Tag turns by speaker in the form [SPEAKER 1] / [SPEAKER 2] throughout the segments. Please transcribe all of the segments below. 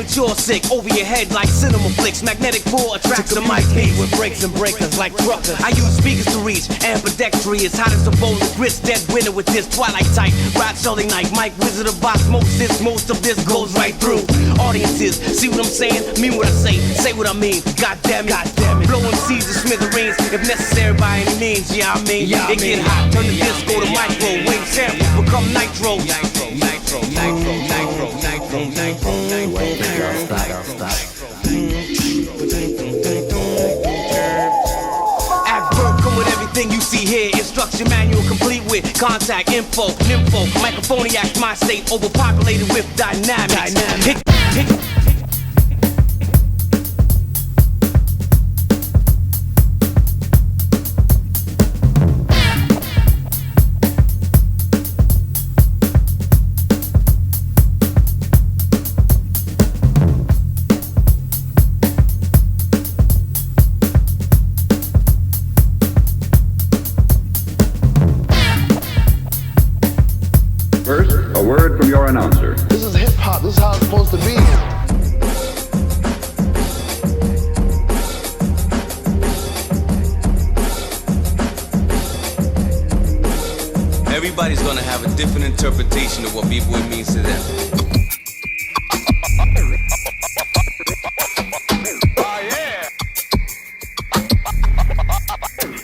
[SPEAKER 1] Premature sick, over your head like cinema flicks. Magnetic pull attracts the mic heat with breaks and breakers like truckers. I use speakers to reach, ambidextry is hot as a bowl of grits. Dead winter with this twilight type. Ride Sully Night, Mike Wizard of Box. Most of this goes right through. Audiences, see what I'm saying? Mean what I say what I mean. God damn it. Blowing seeds of smithereens, if necessary by any means. Yeah, I mean, it get hot. Turn the disco to microwave samples become nitro. Adverb come with everything you see here. Instruction manual complete with contact info, nympho, microphoniac, my state overpopulated with dynamics. Hit.
[SPEAKER 2] First, a word from your announcer.
[SPEAKER 3] This is hip hop. This is how it's supposed to be.
[SPEAKER 4] Everybody's gonna have a different interpretation of what B-boy means to them.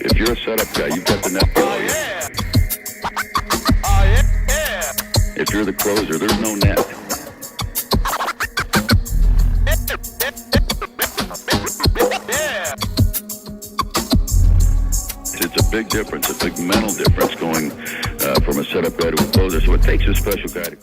[SPEAKER 2] If you're a setup guy, you've got the net. If you're the closer, there's no net. It's a big difference, a big mental difference going from a setup guy to a closer. So it takes a special guy to